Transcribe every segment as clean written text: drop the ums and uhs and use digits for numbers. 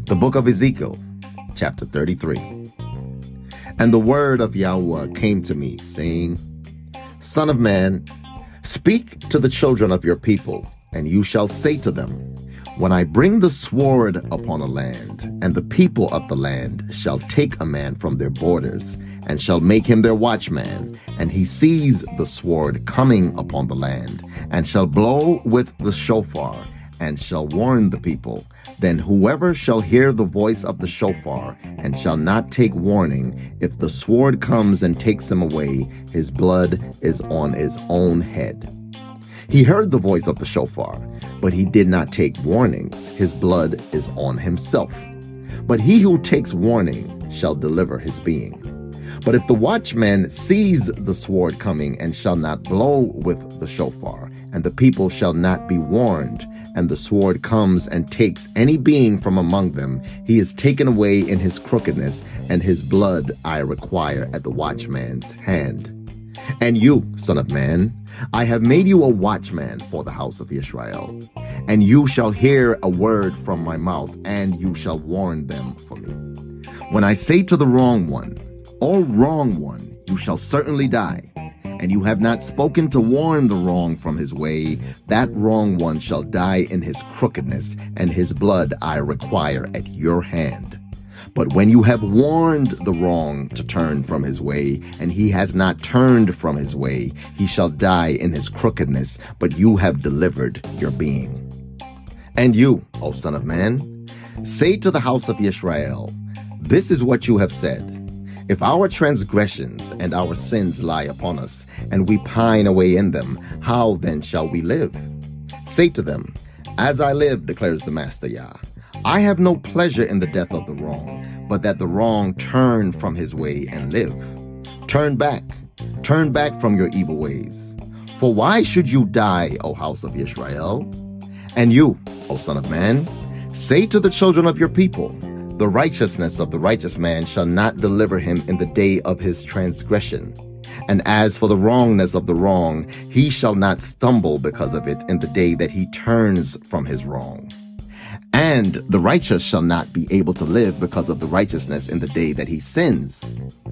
The book of Ezekiel, chapter 33. And the word of YAHUAH came to me, saying, Son of man, speak to the children of your people, and you shall say to them, When I bring the sword upon a land, and the people of the land shall take a man from their borders, and shall make him their watchman, and he sees the sword coming upon the land, and shall blow with the shofar, and shall warn the people, then whoever shall hear the voice of the shofar, and shall not take warning, if the sword comes and takes him away, his blood is on his own head. He heard the voice of the shofar, but he did not take warnings. His blood is on himself. But he who takes warning shall deliver his being. But if the watchman sees the sword coming and shall not blow with the shofar, and the people shall not be warned, and the sword comes and takes any being from among them, he is taken away in his crookedness, and his blood I require at the watchman's hand. And you, son of man, I have made you a watchman for the house of Israel. And you shall hear a word from my mouth, and you shall warn them for me. When I say to the wrong one, O wrong one, you shall certainly die, and you have not spoken to warn the wrong from his way, that wrong one shall die in his crookedness, and his blood I require at your hand. But when you have warned the wrong to turn from his way, and he has not turned from his way, he shall die in his crookedness, but you have delivered your being. And you, O son of man, say to the house of Israel, This is what you have said. If our transgressions and our sins lie upon us, and we pine away in them, how then shall we live? Say to them, As I live, declares the Master Yah, I have no pleasure in the death of the wrong, but that the wrong turn from his way and live. Turn back from your evil ways. For why should you die, O house of Israel? And you, O son of man, say to the children of your people, The righteousness of the righteous man shall not deliver him in the day of his transgression. And as for the wrongness of the wrong, he shall not stumble because of it in the day that he turns from his wrong. And the righteous shall not be able to live because of the righteousness in the day that he sins.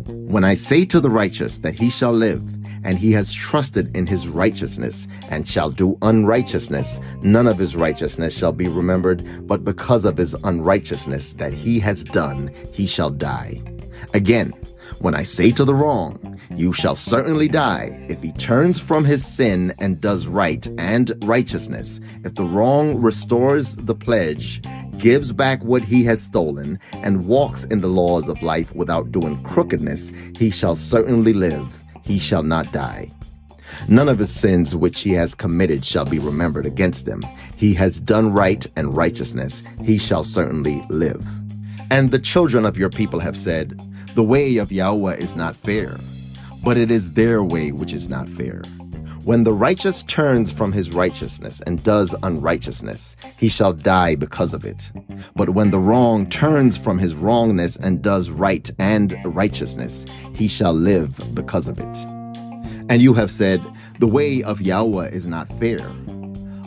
When I say to the righteous that he shall live, and he has trusted in his righteousness, and shall do unrighteousness, none of his righteousness shall be remembered, but because of his unrighteousness that he has done, he shall die. Again, when I say to the wrong, You shall certainly die, if he turns from his sin and does right and righteousness, if the wrong restores the pledge, gives back what he has stolen, and walks in the laws of life without doing crookedness, he shall certainly live, he shall not die. None of his sins which he has committed shall be remembered against him. He has done right and righteousness, he shall certainly live. And the children of your people have said, The way of YAHUAH is not fair, but it is their way which is not fair. When the righteous turns from his righteousness and does unrighteousness, he shall die because of it. But when the wrong turns from his wrongness and does right and righteousness, he shall live because of it. And you have said, The way of YAHUAH is not fair.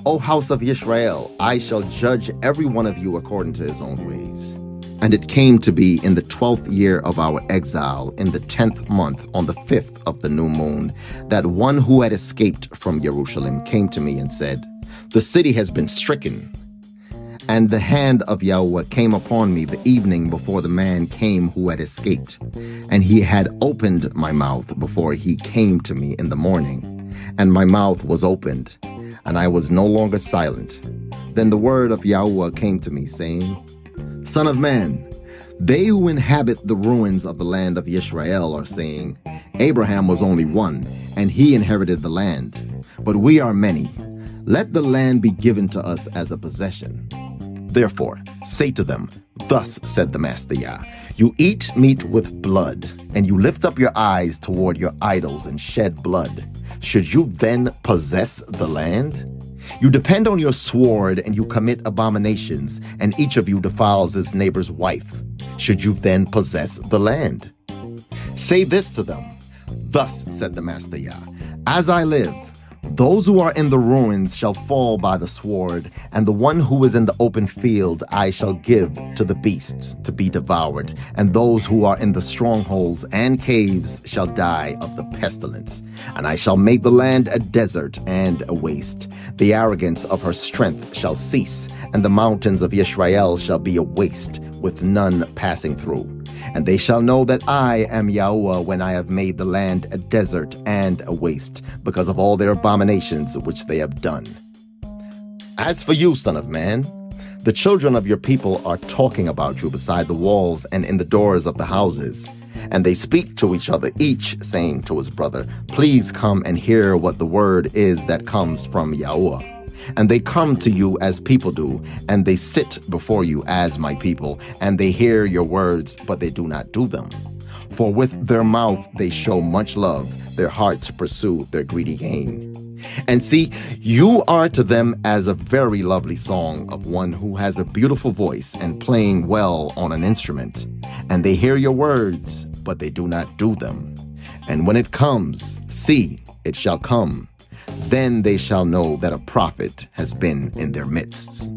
O house of Israel, I shall judge every one of you according to his own ways. And it came to be in the 12th year of our exile, in the 10th month, on the 5th of the new moon, that one who had escaped from Jerusalem came to me and said, The city has been stricken. And the hand of YAHUAH came upon me the evening before the man came who had escaped. And he had opened my mouth before he came to me in the morning. And my mouth was opened, and I was no longer silent. Then the word of YAHUAH came to me, saying, Son of man, they who inhabit the ruins of the land of Israel are saying, Abraham was only one, and he inherited the land. But we are many. Let the land be given to us as a possession. Therefore, say to them, Thus said the Master Yah, You eat meat with blood, and you lift up your eyes toward your idols and shed blood. Should you then possess the land? You depend on your sword, and you commit abominations, and each of you defiles his neighbor's wife. Should you then possess the land? Say this to them, Thus said the Master Yah, As I live, Those who are in the ruins shall fall by the sword, and the one who is in the open field I shall give to the beasts to be devoured, and those who are in the strongholds and caves shall die of the pestilence. And I shall make the land a desert and a waste. The arrogance of her strength shall cease, and the mountains of Yahshar'el shall be a waste, with none passing through. And they shall know that I am YAHUAH when I have made the land a desert and a waste, because of all their abominations which they have done. As for you, son of man, the children of your people are talking about you beside the walls and in the doors of the houses. And they speak to each other, each saying to his brother, "Please come and hear what the word is that comes from YAHUAH." And they come to you as people do, and they sit before you as my people, and they hear your words, but they do not do them. For with their mouth they show much love, their hearts pursue their greedy gain. And see, you are to them as a very lovely song of one who has a beautiful voice and playing well on an instrument. And they hear your words, but they do not do them. And when it comes, see, it shall come. Then they shall know that a prophet has been in their midst.